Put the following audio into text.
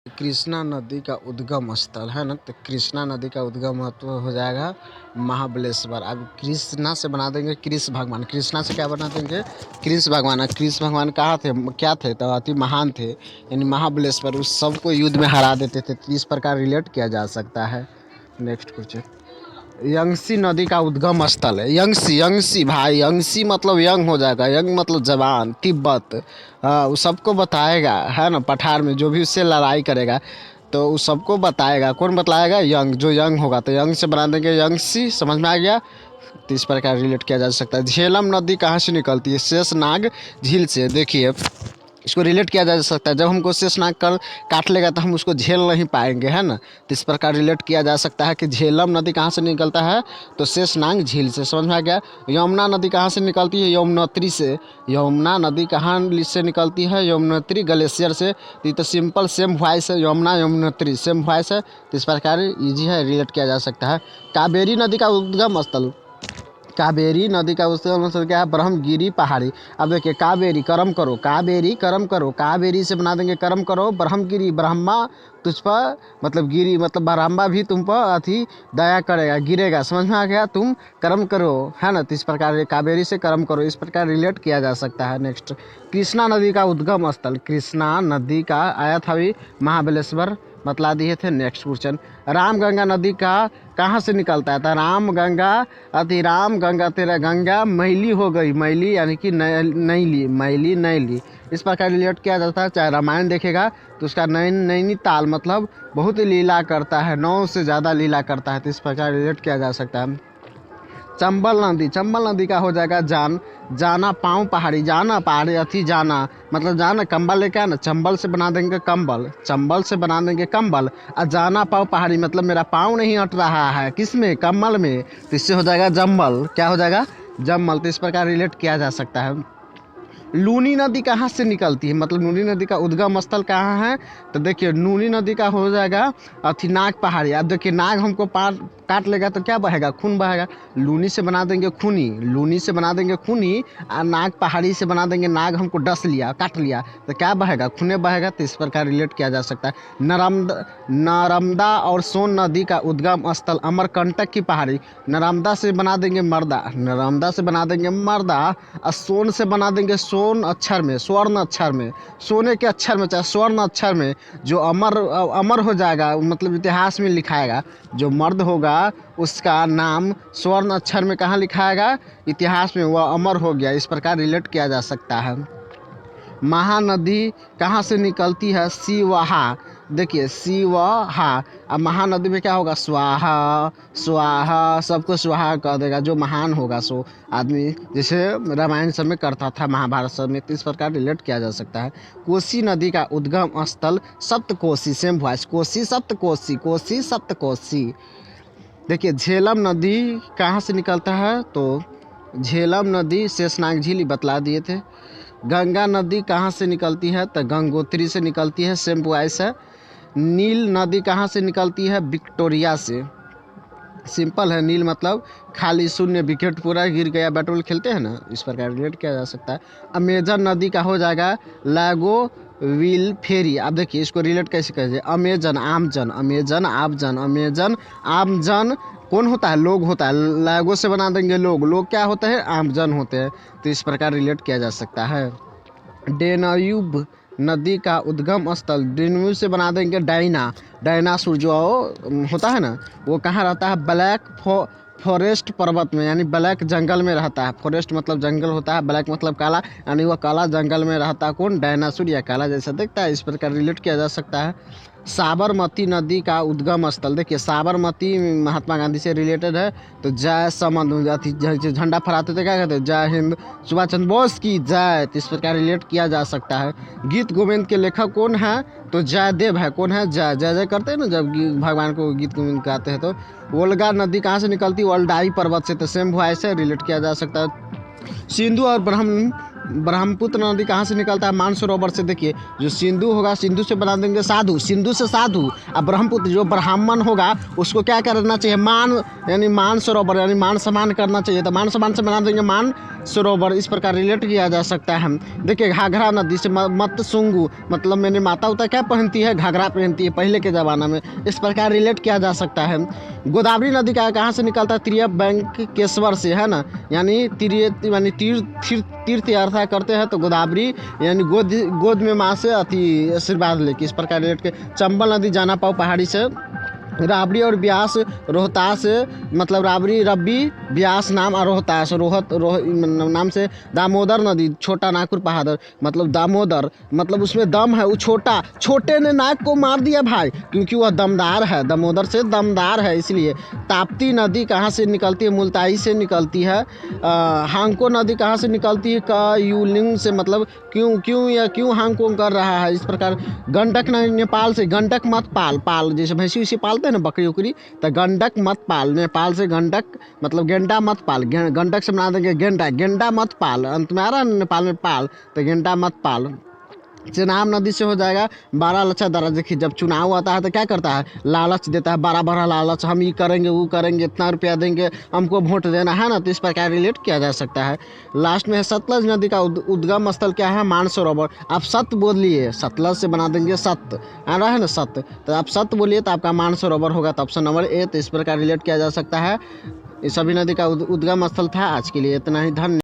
कृष्णा नदी का उद्गम स्थल है ना, तो कृष्णा नदी का उद्गम हो जाएगा महाबलेश्वर। अब कृष्णा से बना देंगे कृष्ण भगवान, कृष्णा से क्या बना देंगे कृष्ण भगवान। कृष्ण भगवान कहाँ थे, क्या थे, तो अति महान थे, यानी महाबलेश्वर उस सबको युद्ध में हरा देते थे। तो इस प्रकार रिलेट किया जा सकता है। नेक्स्ट क्वेश्चन, यंगसी नदी का उद्गम स्थल है। यंगसी, यंगसी भाई, यंगसी मतलब यंग हो जाएगा, यंग मतलब जवान, तिब्बत। हाँ, वो सबको बताएगा है ना, पठार में जो भी उससे लड़ाई करेगा तो उस सबको बताएगा। कौन बताएगा, यंग, जो यंग होगा। तो यंग से बना देंगे यंगसी, समझ में आ गया। तो इस प्रकार रिलेट किया जा सकता है। झेलम नदी कहाँ से निकलती है, शेषनाग झील से। देखिए इसको रिलेट किया जा सकता है, जब हमको शेषनाग कर काट लेगा तो हम उसको झेल नहीं पाएंगे, है ना। तो इस प्रकार रिलेट किया जा सकता है कि झेलम नदी कहाँ से निकलता है, तो शेषनाग झील से। समझ में आ गया। यमुना नदी कहाँ से निकलती है, यमुनोत्री से। यमुना नदी कहाँ से निकलती है, यमुनोत्री ग्लेशियर से। तो ये तो सिंपल सेम वॉइस है, यमुना यमुनोत्री सेम वॉइस है। तो इस प्रकार ईजी है, रिलेट किया जा सकता है। कावेरी नदी का उद्गम स्थल, कावेरी नदी का उसका मतलब क्या है, ब्रह्मगिरी पहाड़ी। अब देखिए कावेरी कर्म करो, कावेरी कर्म करो, कावेरी से बना देंगे कर्म करो, ब्रह्मगिरी ब्रह्मा तुझ पर मतलब गिरी मतलब ब्रह्मा भी तुम पर अति दया करेगा, गिरेगा। समझ में आ गया, तुम कर्म करो, है ना। तो इस प्रकार कावेरी से कर्म करो, इस प्रकार रिलेट किया जा सकता है। नेक्स्ट, कृष्णा नदी का उद्गम स्थल, कृष्णा नदी का आया था अभी महाबलेश्वर, बतला दिए थे। नेक्स्ट क्वेश्चन, रामगंगा नदी का कहाँ से निकलता है, तो राम गंगा अति राम गंगा तेरा गंगा मैली हो गई, मैली यानी कि नैली, मैली नैली। इस प्रकार रिलेट किया जाता है। चाहे रामायण देखेगा तो उसका नैनीताल मतलब बहुत ही लीला करता है, 9 से ज़्यादा लीला करता है। तो इस प्रकार रिलेट किया जा सकता है। चंबल नदी, चंबल नदी का हो जाएगा जाना पाँव पहाड़ी, जाना पहाड़ी अथी जाना मतलब जाना कंबल लेके आना, चंबल से बना देंगे कंबल, चंबल से बना देंगे कंबल। और जाना पाँव पहाड़ी मतलब मेरा पाँव नहीं हट रहा है, किस में, कम्बल में। तो इससे हो जाएगा जम्बल, क्या हो जाएगा, जम्बल। तो इस प्रकार रिलेट किया जा सकता है। लूनी नदी कहाँ से निकलती है, मतलब लूनी नदी का उद्गम स्थल कहाँ है, तो देखिए लूनी नदी का हो जाएगा अथी नाग पहाड़ी। अब देखिए नाग हमको पार काट लेगा तो क्या बहेगा, खून बहेगा। लूनी से बना देंगे खूनी, लूनी से बना देंगे खूनी, और नाग पहाड़ी से बना देंगे नाग हमको डस लिया काट लिया तो क्या बहेगा, खूने बहेगा। तो इस प्रकार रिलेट किया जा सकता है। नर्मदा और सोन नदी का उद्गम स्थल अमरकंटक की पहाड़ी, नर्मदा से बना देंगे मर्दा, नर्मदा से बना देंगे मर्दा, और सोन से बना देंगे सोन अक्षर में, स्वर्ण अक्षर में, सोने के अक्षर में चाहे स्वर्ण अक्षर में, जो अमर अमर हो जाएगा, मतलब इतिहास में लिखाएगा। जो मर्द होगा उसका नाम स्वर्ण अक्षर में कहाँ लिखाएगा, इतिहास में, वह अमर हो गया। इस प्रकार रिलेट किया जा सकता है। महानदी कहाँ से निकलती है, सिवाहा। देखिए सिवाहा, अब महानदी में क्या होगा, स्वाहा, स्वाहा, सबको स्वाहा कह देगा। जो महान होगा सो आदमी, जैसे रामायण सब में करता था, महाभारत सब में। तो इस प्रकार रिलेट किया जा सकता है। कोसी नदी का उद्गम स्थल सप्तकोशी, सेम वॉइस, कोसी सप्तकोशी, कोसी सप्तकोशी। देखिए झेलम नदी कहाँ से निकलता है, तो झेलम नदी शेषनाग झील बतला दिए थे। गंगा नदी कहाँ से निकलती है, तो गंगोत्री से निकलती है, सेम वॉइस है। नील नदी कहाँ से निकलती है, विक्टोरिया से, सिंपल है। नील मतलब खाली शून्य, विकेट पूरा गिर गया, बैट बॉल खेलते हैं ना, इस प्रकार रिलेट किया जा सकता है। अमेजन नदी का हो जाएगा लागो विल फेरी। अब देखिए इसको रिलेट कैसे करेंगे, अमेजन आमजन, अमेजन आमजन, अमेजन आमजन कौन होता है, लोग होता है, लागो से बना देंगे लोग, लोग क्या होते हैं, आमजन होते हैं। तो इस प्रकार रिलेट किया जा सकता है। डेन्यूब नदी का उद्गम स्थल, डेन्यूब से बना देंगे डायना, डायनासोर जो होता है ना, वो कहाँ रहता है, ब्लैक फॉरेस्ट पर्वत में, यानी ब्लैक जंगल में रहता है। फॉरेस्ट मतलब जंगल होता है, ब्लैक मतलब काला, यानी वह काला जंगल में रहता है। कौन, डायनासोर, या काला जैसा दिखता है। इस प्रकार रिलेट किया जा सकता है। साबरमती नदी का उद्गम स्थल, देखिए साबरमती महात्मा गांधी से रिलेटेड है। तो जय समन अथी झंडा फहराते थे, क्या कहते हैं, जय हिंद सुभाष चंद्र बोस की जय। तो इस प्रकार रिलेट किया जा सकता है। गीत गोविंद के लेखक कौन है, तो जयदेव है। कौन है, जय जय जय करते हैं ना जब भगवान को गीत गोविंद गाते हैं। तो वोल्गा नदी कहाँ से निकलती है, वोल्डाई पर्वत से। तो सेम वॉइस है, रिलेट किया जा सकता है। सिंधु और ब्रह्मपुत्र नदी कहाँ से निकलता है, मानसरोवर से। देखिए जो सिंधु होगा, सिंधु से बना देंगे साधु, सिंधु से साधु। और ब्रह्मपुत्र जो ब्राह्मण होगा उसको क्या करना चाहिए, मान, यानी मान सरोवर, यानी मान सम्मान करना चाहिए। तो मान सम्मान से बना देंगे मान सरोवर इस प्रकार रिलेट किया जा सकता है। देखिए घाघरा नदी से मतसुंगु मतलब मैंने माता उता क्या पहनती है, घाघरा पहनती है पहले के ज़माना में, इस प्रकार रिलेट किया जा सकता है। गोदावरी नदी का कहाँ से निकलता है, त्रियंबकेश्वर से, है ना, यानी तीर्थ यात्रा करते हैं तो गोदावरी यानी गोद में माँ से अति आशीर्वाद लेके, इस प्रकार रिलेट के। चंबल नदी जाना पाओ पहाड़ी से, राबड़ी और ब्यास रोहतास मतलब राबड़ी रब्बी ब्यास नाम और रोहतास नाम से। दामोदर नदी छोटा नागपुर पहाड़ मतलब दामोदर मतलब उसमें दम है, वो छोटे ने नाग को मार दिया भाई क्योंकि वह दमदार है, दामोदर से दमदार है इसलिए। ताप्ती नदी कहाँ से निकलती है, मुल्ताई से निकलती है। हांगको नदी कहाँ से निकलती है, कयुलिंग से मतलब क्यों हांगको कर रहा है, इस प्रकार। गंडक नेपाल से, गंडक मत पाल जैसे भैंसी उसी पालते हैं ना बकरी उकरी, तो गंडक मत पाल, नेपाल से गंडक मतलब गेंडा मत पाल, गंडक से बना देंगे गेंडा मत पाल, अंत में आ रहा है नेपाल में पाल, तो गेंडा मत पाल। चेनाब नदी से हो जाएगा बारह लच्छा दरा। देखिए जब चुनाव आता है तो क्या करता है, लालच देता है, बड़ा लालच, हम ये करेंगे वो करेंगे, इतना रुपया देंगे, हमको वोट देना है ना, तो इस प्रकार रिलेट किया जा सकता है। लास्ट में है सतलज नदी का उद्गम स्थल क्या है, मानसरोवर। आप सत्य बोलिए, सतलज से बना देंगे सत्य, आ रहा है ना सत्य, तो आप सत्य बोलिए तो आपका मानसरोवर होगा, तो ऑप्शन नंबर ए। तो इस प्रकार रिलेट किया जा सकता है। ये सभी नदी का उद्गम स्थल था। आज के लिए इतना ही, धन्यवाद।